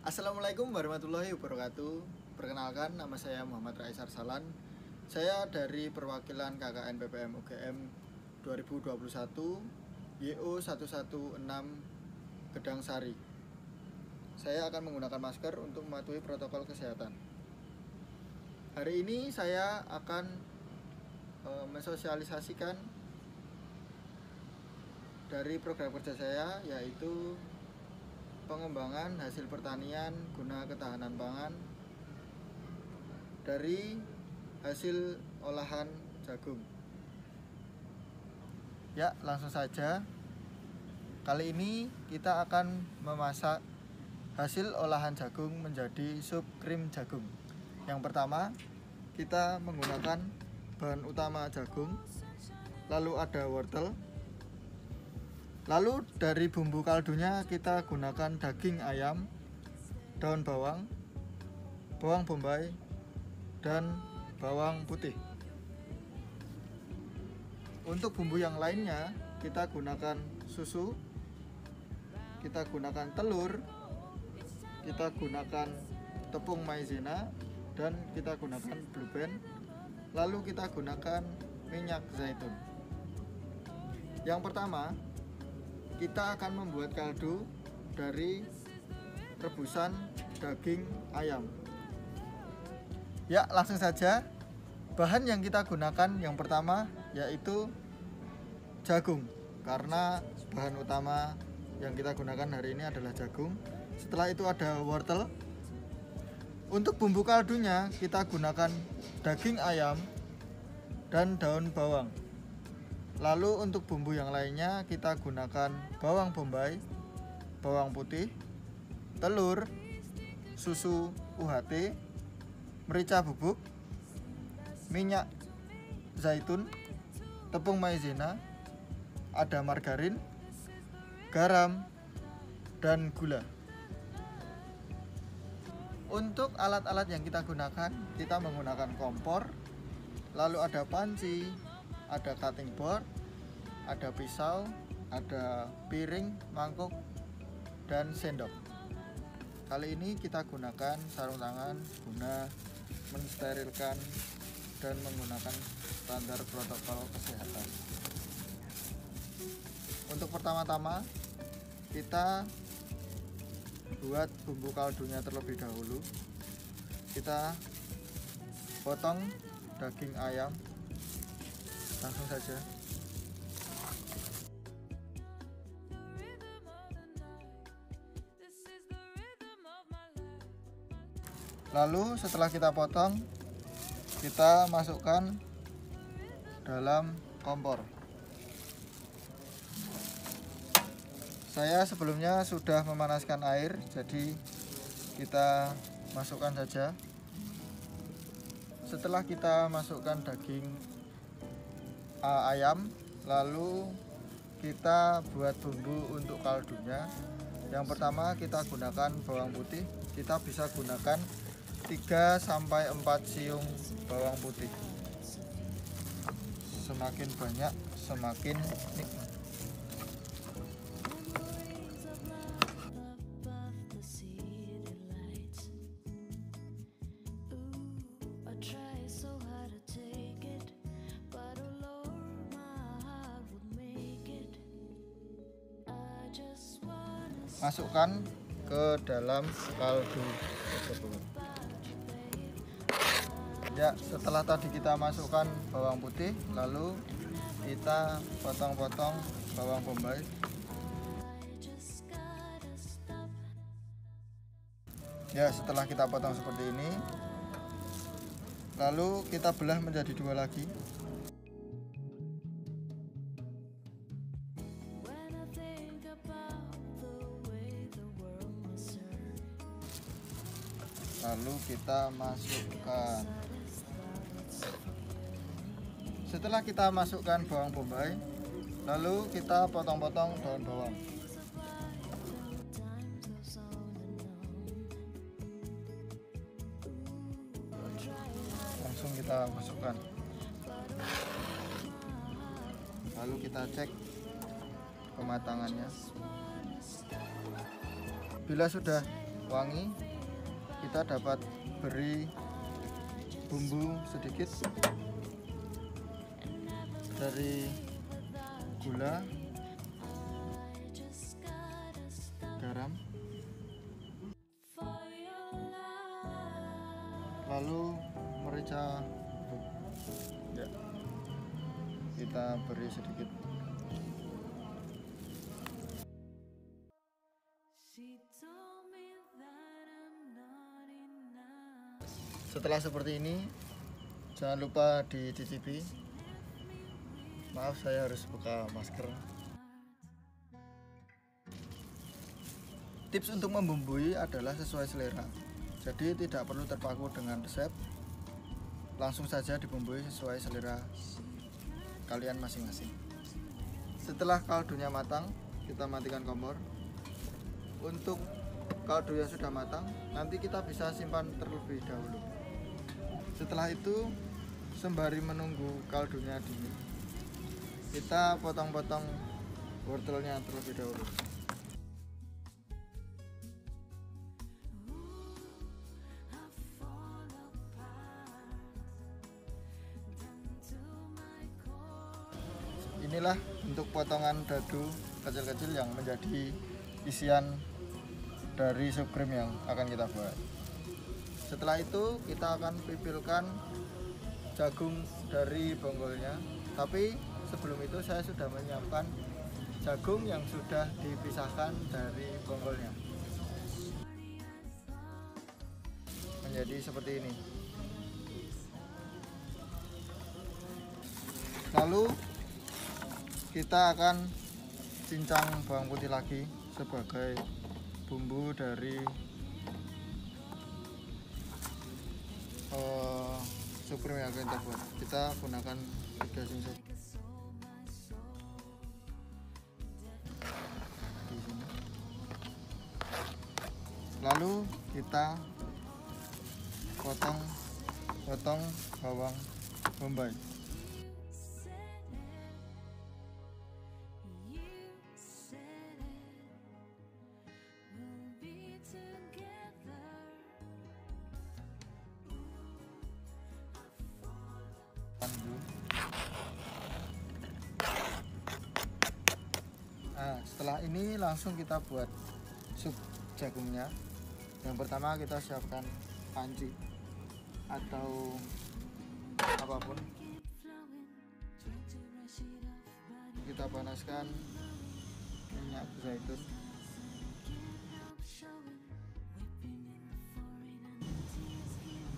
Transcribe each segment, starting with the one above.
Assalamualaikum warahmatullahi wabarakatuh. Perkenalkan, nama saya Muhammad Rais Arsalan. Saya dari perwakilan KKN PPM UGM 2021 YO 116 Gedang Sari. Saya akan menggunakan masker untuk mematuhi protokol kesehatan. Hari ini saya akan mensosialisasikan dari program kerja saya, yaitu pengembangan hasil pertanian guna ketahanan pangan dari hasil olahan jagung. Ya, langsung saja. Kali ini kita akan memasak hasil olahan jagung menjadi sup krim jagung. Yang pertama, kita menggunakan bahan utama jagung, lalu ada wortel. Lalu dari bumbu kaldunya kita gunakan daging ayam, daun bawang, bawang bombay, dan bawang putih. Untuk bumbu yang lainnya kita gunakan susu, kita gunakan telur, kita gunakan tepung maizena, dan kita gunakan blue band. Lalu kita gunakan minyak zaitun. Yang pertama, kita akan membuat kaldu dari rebusan daging ayam. Ya, langsung saja. Bahan yang kita gunakan yang pertama yaitu jagung, karena bahan utama yang kita gunakan hari ini adalah jagung. Setelah itu ada wortel. Untuk bumbu kaldunya kita gunakan daging ayam dan daun bawang. Lalu untuk bumbu yang lainnya kita gunakan bawang bombay, bawang putih, telur, susu UHT, merica bubuk, minyak zaitun, tepung maizena, ada margarin, garam, dan gula. Untuk alat-alat yang kita gunakan, kita menggunakan kompor, lalu ada panci, ada cutting board, ada pisau, ada piring, mangkuk, dan sendok. Kali ini kita gunakan sarung tangan guna mensterilkan dan menggunakan standar protokol kesehatan. Untuk pertama-tama kita buat bumbu kaldunya terlebih dahulu. Kita potong daging ayam. Langsung saja. Lalu setelah kita potong, kita masukkan dalam kompor. Saya sebelumnya sudah memanaskan air, jadi kita masukkan saja. Setelah kita masukkan daging ayam, lalu kita buat bumbu untuk kaldunya. Yang pertama kita gunakan bawang putih. Kita bisa gunakan 3-4 siung bawang putih. Semakin banyak semakin nikmat. Masukkan ke dalam kaldu tersebut. Ya, setelah tadi kita masukkan bawang putih, lalu kita potong-potong bawang bombay. Ya, setelah kita potong seperti ini, lalu kita belah menjadi dua lagi. Lalu kita masukkan. Setelah kita masukkan bawang bombay, lalu kita potong-potong daun bawang. Langsung kita masukkan. Lalu kita cek kematangannya. Bila sudah wangi, kita dapat beri bumbu sedikit dari gula, garam, lalu merica bubuk. Ya, kita beri sedikit. Setelah seperti ini, jangan lupa dicicipi. Maaf, saya harus buka masker. Tips untuk membumbui adalah sesuai selera. Jadi tidak perlu terpaku dengan resep. Langsung saja dibumbui sesuai selera kalian masing-masing. Setelah kaldunya matang, kita matikan kompor. Untuk kaldu yang sudah matang, nanti kita bisa simpan terlebih dahulu. Setelah itu, sembari menunggu kaldunya dingin, kita potong-potong wortelnya terlebih dahulu. Inilah bentuk potongan dadu kecil-kecil yang menjadi isian dari sup krim yang akan kita buat. Setelah itu kita akan pipilkan jagung dari bonggolnya. Tapi sebelum itu saya sudah menyiapkan jagung yang sudah dipisahkan dari bonggolnya. Menjadi seperti ini. Lalu kita akan cincang bawang putih lagi sebagai bumbu dari sup krim yang akan kita buat. Kita gunakan 3 cincang di sini. Lalu kita potong bawang bombay. Nah, setelah ini langsung kita buat sup jagungnya. Yang pertama kita siapkan panci atau apapun. Kita panaskan minyak zaitun.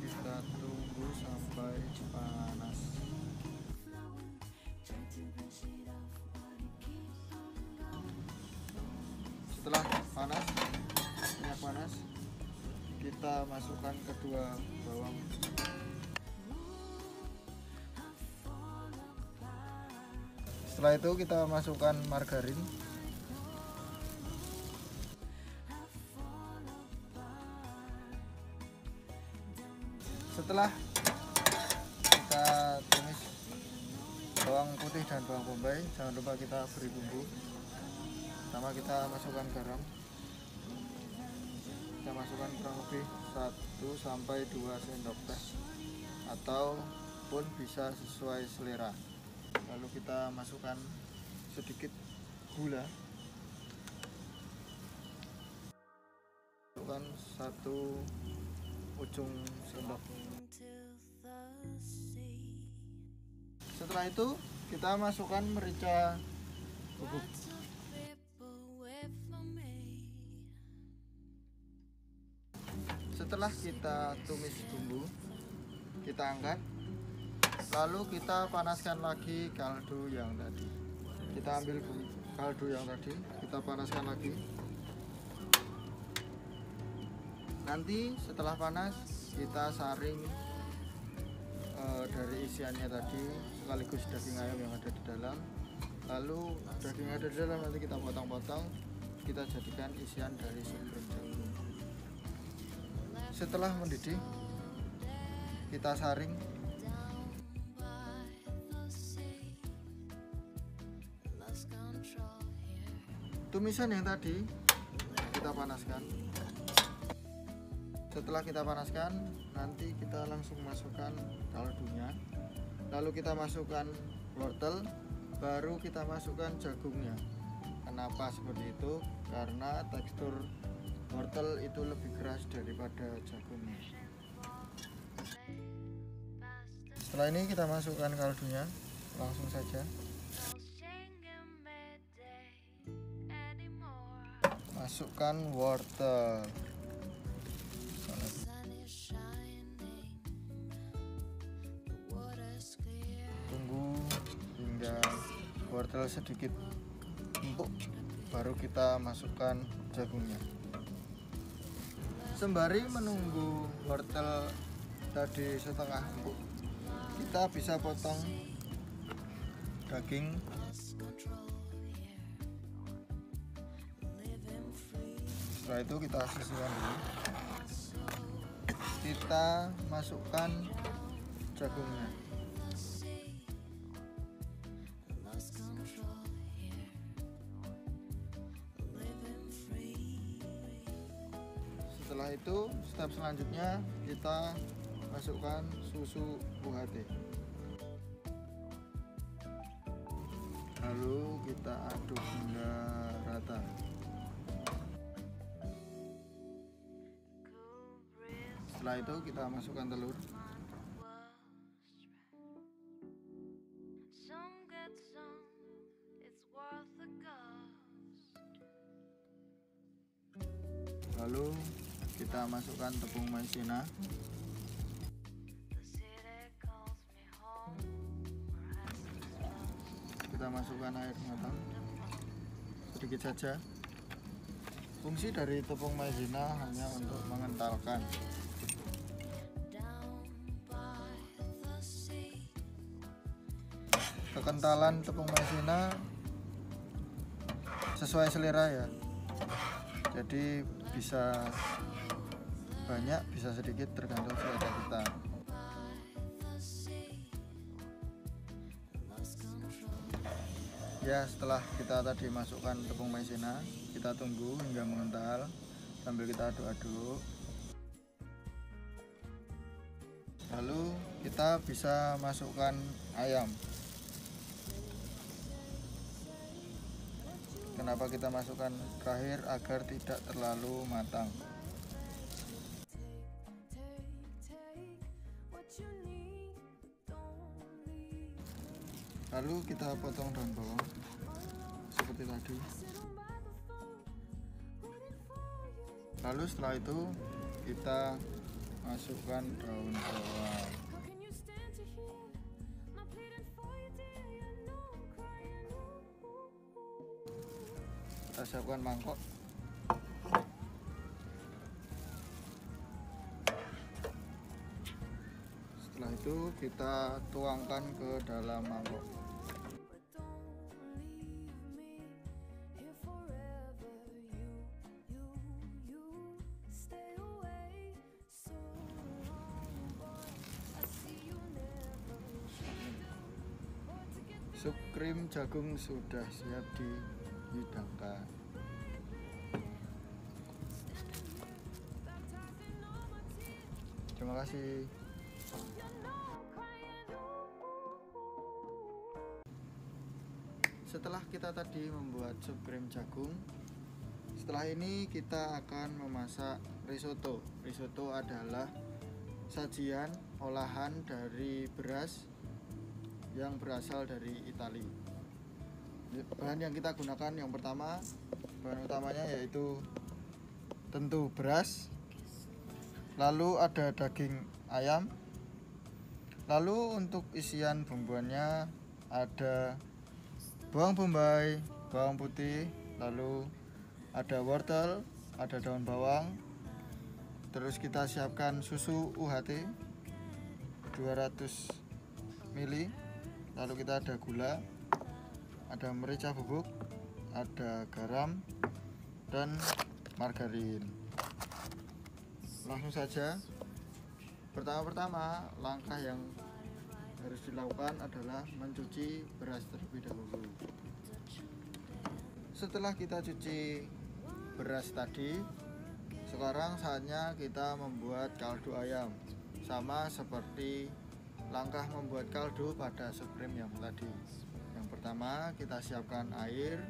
Kita tunggu sampai panas. Setelah panas, minyak panas, kita masukkan kedua bawang. Setelah itu kita masukkan margarin. Setelah kita tumis bawang putih dan bawang bombay, jangan lupa kita beri bumbu. Pertama kita masukkan garam. Kita masukkan kurang lebih 1-2 sendok teh ataupun bisa sesuai selera. Lalu kita masukkan sedikit gula. Masukkan 1 ujung sendok. Setelah itu kita masukkan merica bubuk. Setelah kita tumis bumbu, kita angkat. Lalu kita panaskan lagi kaldu yang tadi. Kita ambil kaldu yang tadi, kita panaskan lagi. Nanti setelah panas, kita saring dari isiannya tadi, sekaligus daging ayam yang ada di dalam. Lalu daging yang ada di dalam nanti kita potong-potong, kita jadikan isian dari sup krim jagung. Setelah mendidih, kita saring. Tumisan yang tadi kita panaskan. Setelah kita panaskan, nanti kita langsung masukkan kaldunya, lalu kita masukkan wortel, baru kita masukkan jagungnya. Kenapa seperti itu? Karena tekstur wortel itu lebih keras daripada jagungnya. Setelah ini kita masukkan kaldunya langsung saja. Masukkan wortel. Tunggu hingga wortel sedikit empuk, baru kita masukkan jagungnya. Sembari menunggu wortel tadi setengah empuk, kita bisa potong daging. Setelah itu kita sisihkan dulu. Kita masukkan jagungnya. Setelah itu, step selanjutnya kita masukkan susu UHT. Lalu kita aduk hingga rata. Setelah itu kita masukkan telur. Lalu kita masukkan tepung maizena. Kita masukkan air matang sedikit saja. Fungsi dari tepung maizena hanya untuk mengentalkan. Kekentalan tepung maizena sesuai selera ya. Jadi bisa banyak, bisa sedikit, tergantung selera kita. Ya, setelah kita tadi masukkan tepung maizena, kita tunggu hingga mengental sambil kita aduk-aduk. Lalu kita bisa masukkan ayam. Kenapa kita masukkan terakhir? Agar tidak terlalu matang. Lalu kita potong daun bawang seperti tadi. Lalu setelah itu kita masukkan daun bawang. Kita siapkan mangkok. Setelah itu kita tuangkan ke dalam mangkok. Sup krim jagung sudah siap dihidangkan. Terima kasih. Setelah kita tadi membuat sup krim jagung, setelah ini kita akan memasak risotto. Risotto adalah sajian olahan dari beras yang berasal dari Italia. Bahan yang kita gunakan yang pertama, bahan utamanya yaitu tentu beras, lalu ada daging ayam, lalu untuk isian bumbuannya ada bawang bombay, bawang putih, lalu ada wortel, ada daun bawang. Terus kita siapkan susu UHT 200 ml, lalu kita ada gula, ada merica bubuk, ada garam, dan margarin. Langsung saja. Pertama-tama langkah yang harus dilakukan adalah mencuci beras terlebih dahulu. Setelah kita cuci beras tadi, Sekarang saatnya kita membuat kaldu ayam. Sama seperti langkah membuat kaldu pada supreme yang tadi. Yang pertama kita siapkan air,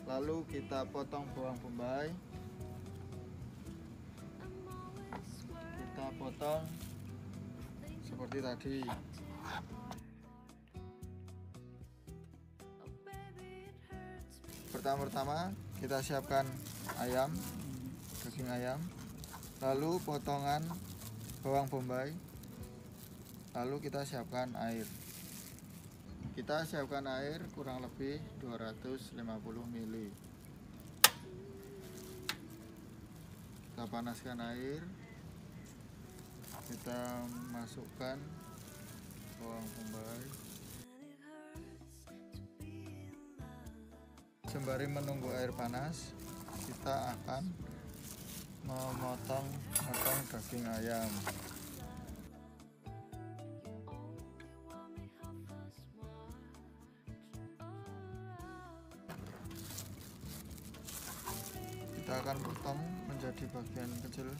lalu kita potong bawang bombay. Kita potong seperti tadi. Pertama-tama kita siapkan ayam, daging ayam, lalu potongan bawang bombay, lalu kita siapkan air. Kita siapkan air kurang lebih 250 ml. Kita panaskan air, kita masukkan bawang bombay. Sembari menunggu air panas, kita akan memotong daging ayam. Kita akan potong menjadi bagian kecil.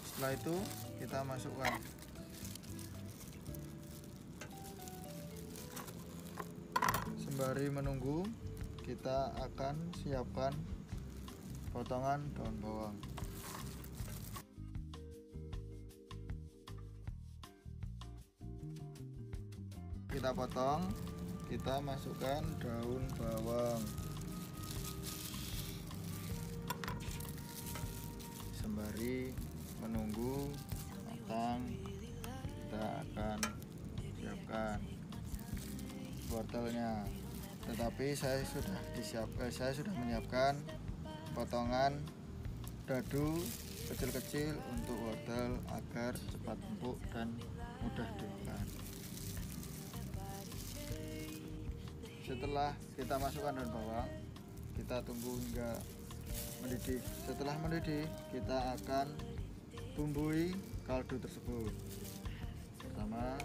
Setelah itu kita masukkan. Sembari menunggu, kita akan siapkan potongan daun bawang. Kita potong, kita masukkan daun bawang. Sembari menunggu matang, kita akan siapkan wortelnya. Tetapi saya sudah menyiapkan potongan dadu kecil-kecil untuk wortel agar cepat empuk dan mudah dimakan. Setelah kita masukkan daun bawang, kita tunggu hingga mendidih. Setelah mendidih, kita akan bumbui kaldu tersebut. Pertama,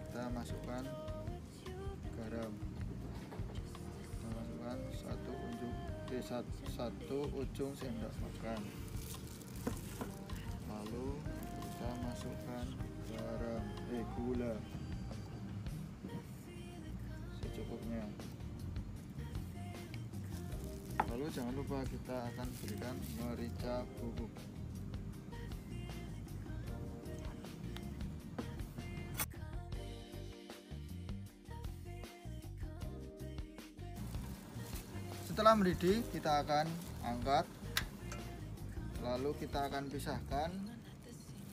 kita masukkan garam. Kita masukkan satu ujung sendok makan. Lalu kita masukkan gula secukupnya. Lalu jangan lupa kita akan berikan merica bubuk. Setelah mendidih, kita akan angkat, lalu kita akan pisahkan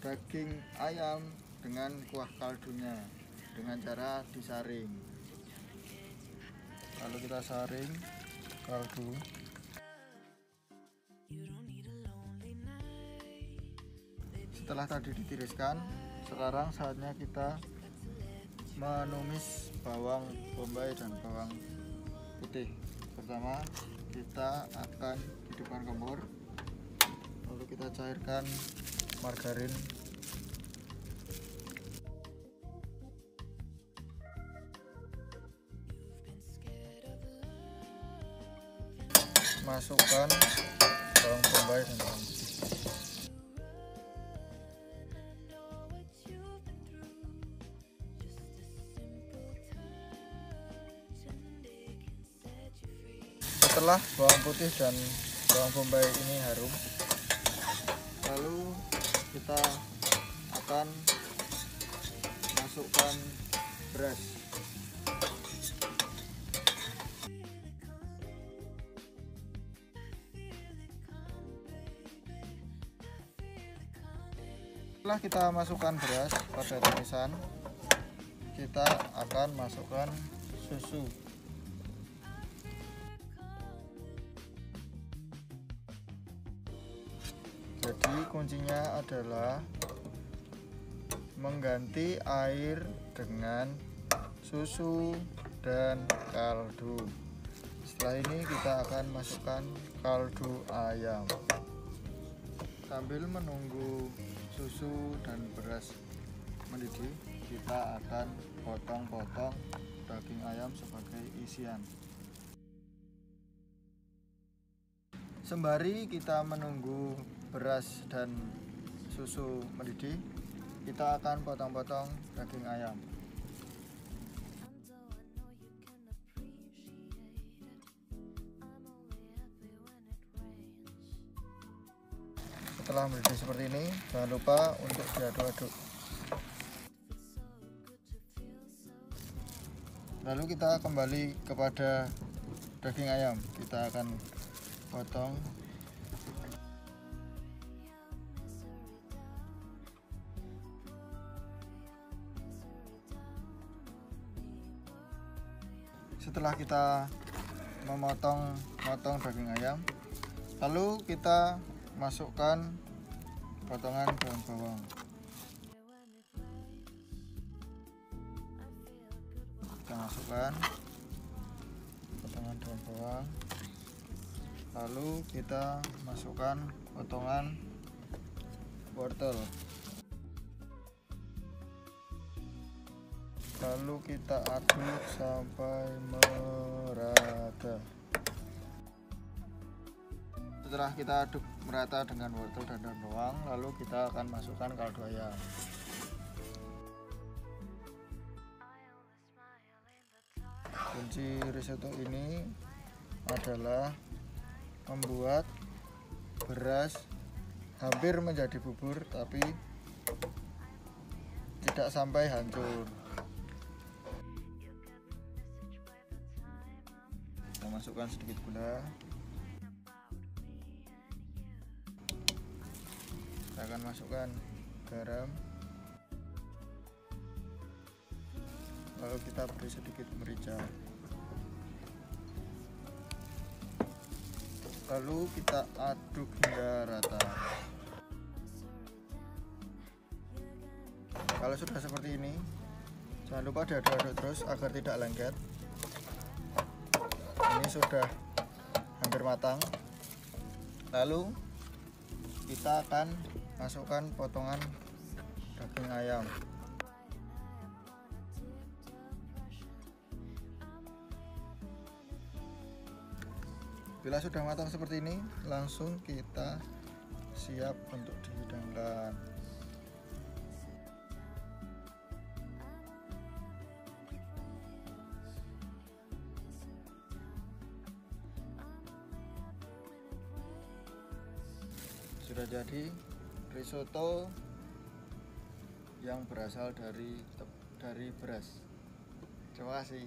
daging ayam dengan kuah kaldunya dengan cara disaring. Lalu kita saring kaldu. Setelah tadi ditiriskan, sekarang saatnya kita menumis bawang bombay dan bawang putih. Pertama, kita akan hidupkan kompor, lalu kita cairkan margarin. Masukkan bawang bombay dan bawang putih. Setelah bawang putih dan bawang bombay ini harum, lalu kita akan masukkan beras. Setelah kita masukkan beras pada tumisan, kita akan masukkan susu. Jadi kuncinya adalah mengganti air dengan susu dan kaldu. Setelah ini kita akan masukkan kaldu ayam. Sambil menunggu susu dan beras mendidih, kita akan potong-potong daging ayam sebagai isian. Sembari kita menunggu beras dan susu mendidih, kita akan potong-potong daging ayam. Setelah mendidih seperti ini, jangan lupa untuk diaduk-aduk. Lalu kita kembali kepada daging ayam, kita akan potong. Setelah kita memotong daging ayam, lalu kita masukkan potongan daun bawang. Kita masukkan potongan daun bawang, lalu kita masukkan potongan wortel, lalu kita aduk sampai merata. Setelah kita aduk merata dengan wortel dan daun bawang, lalu kita akan masukkan kaldu ayam. Kunci risotto ini adalah membuat beras hampir menjadi bubur tapi tidak sampai hancur. Kita masukkan sedikit gula. Kita akan masukkan garam, lalu kita beri sedikit merica, lalu kita aduk hingga rata. Kalau sudah seperti ini, jangan lupa diaduk-aduk terus agar tidak lengket. Ini sudah hampir matang. Lalu kita akan masukkan potongan daging ayam. Bila sudah matang seperti ini, langsung kita siap untuk dihidangkan. Sudah jadi risotto yang berasal dari beras. Terima kasih.